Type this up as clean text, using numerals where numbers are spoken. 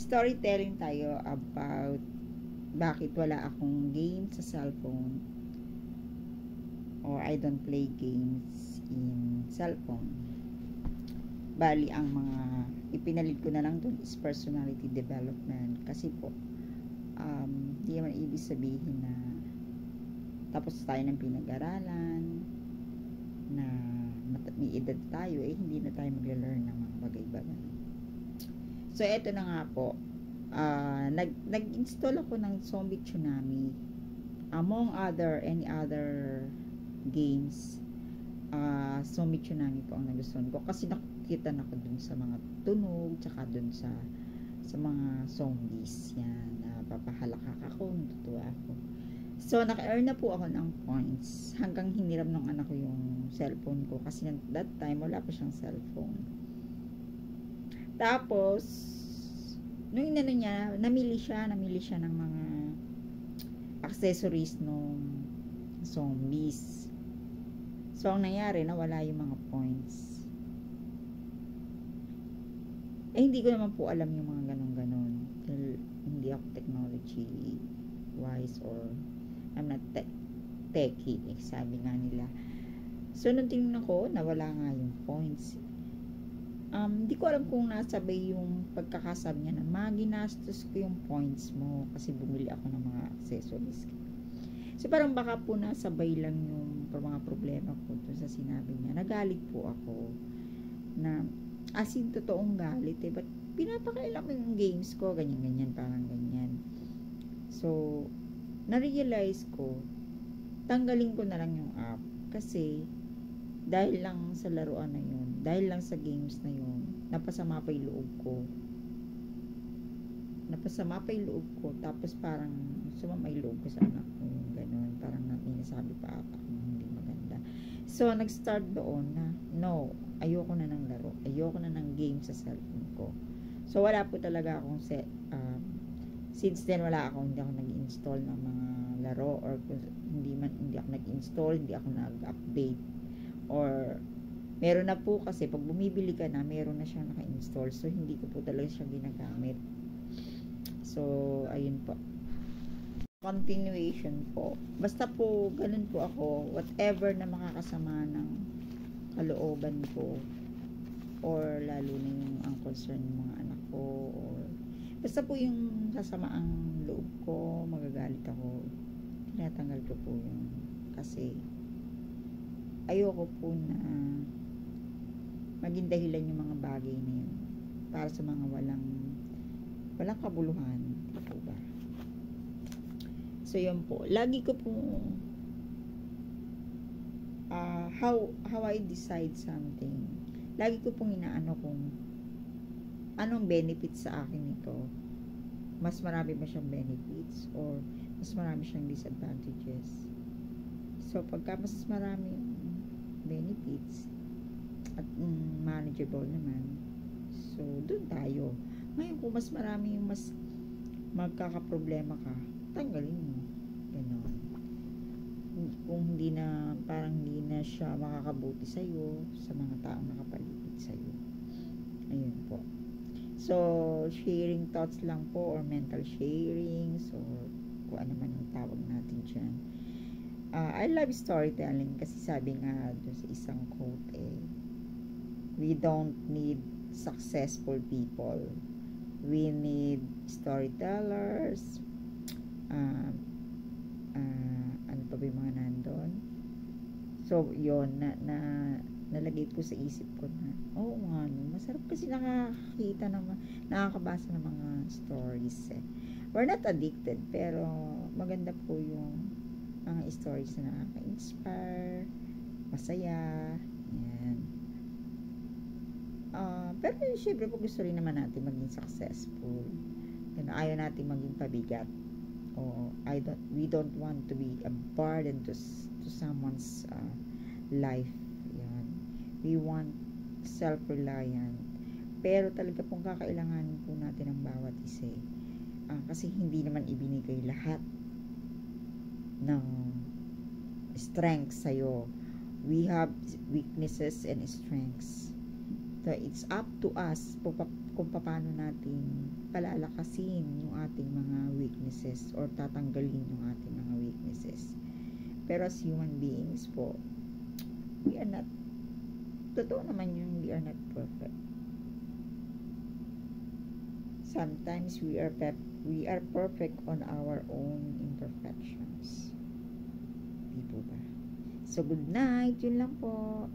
storytelling tayo about bakit wala akong game sa cellphone or I don't play games in cellphone. Bali, ang mga ipinalit ko na lang dun is personality development. Kasi po, di naman ibig sabihin na tapos tayo ng pinag-aralan, na may edad tayo, hindi na tayo mag-learn ng mga bagay-bagay. So, eto na nga po. Nag-install ako ng Zombie Tsunami. Among any other games, Zombie Tsunami po ang nagustuhan ko. Kasi nakikita na ko dun sa mga tunog, tsaka dun sa mga zombies. Yan, papahalakak ako, natutuwa ako. So, naka-earn na po ako ng points hanggang hiniram ng anak ko yung cellphone ko. Kasi that time, wala pa siyang cellphone. Tapos, nung inano niya, namili siya ng mga accessories nung zombies. So, ang nangyari, nawala yung mga points. Hindi ko naman po alam yung mga ganon-ganon. Hindi ako technology wise or I'm not techie, sabi nga nila. So, nung tingnan ko, nawala nga yung points. Hindi ko alam kung nasabay yung pagkakasabi niya na ginastos ko yung points mo kasi bumili ako ng mga accessories. So, parang baka po nasabay lang yung mga problema ko dun sa sinabi niya. Nagalit po ako na as in totoong galit ba't pinapakailan mo yung games ko, ganyan, parang ganyan. So, na-realize ko, tanggalin ko na lang yung app kasi dahil lang sa laruan na yun, dahil lang sa games na yun, napasama pa yung loob ko, tapos parang sumama yung loob ko sa anak ko, yung gano'n, parang nasabi pa ata hindi maganda. So, nag-start doon na, no, ayoko na ng laro, ayoko na ng game sa cellphone ko. So, wala po talaga akong since then, hindi ako nag-install ng mga laro or hindi ako nag-install, hindi ako nag-update or meron na po kasi pag bumibili ka na, meron na siyang naka-install. So, hindi ko po talaga siya ginagamit. So, ayun po. Continuation po. Basta po, ganun po ako. Whatever na makakasama ng kalooban ko or lalo na yung ang concern ng mga anak ko or basta po yung sasama ang loob ko, magagalit ako, tinatanggal ko po yun. Kasi, ayoko po na maging dahilan yung mga bagay na yun para sa mga walang kabuluhan. Po ba? So, yun po. Lagi ko po how I decide something. Lagi ko pong inaano kung anong benefit sa akin nito? Mas marami ba siyang benefits or mas marami siyang disadvantages? So, pagka mas marami yung benefits at manageable naman, so, doon tayo. Ngayon, kung mas marami yung mas magkakaproblema ka, tanggalin mo. Ganon. Kung hindi na, parang hindi na siya makakabuti sa'yo, sa mga taong nakapaligid sa'yo. Ayun po. So, sharing thoughts lang po or mental sharing. So, kung ano man ang tawag natin dyan. I love storytelling kasi sabi nga doon sa isang quote we don't need successful people. We need storytellers. Ano pa ba yung mga nandun? So, yun, nalagay po sa isip ko na, masarap kasi nakakita naman, nakakabasa ng mga stories We're not addicted, pero maganda po yung mga stories na nakaka-inspire, masaya, yan. Pero syempre po gusto rin naman natin maging successful. Ayaw natin maging pabigat. We don't want to be a burden to someone's life. Yan. We want self-reliant. Pero talaga pong kakailanganin po natin ang bawat isa. Kasi hindi naman ibinigay lahat ng strength sa'yo. We have weaknesses and strengths. So, it's up to us kung paano natin palalakasin yung ating mga weaknesses or tatanggalin yung ating mga weaknesses. Pero as human beings po, we are not, totoo naman yung we are not perfect. Sometimes we are perfect on our own imperfections. Di po ba? So, good night. Yun lang po.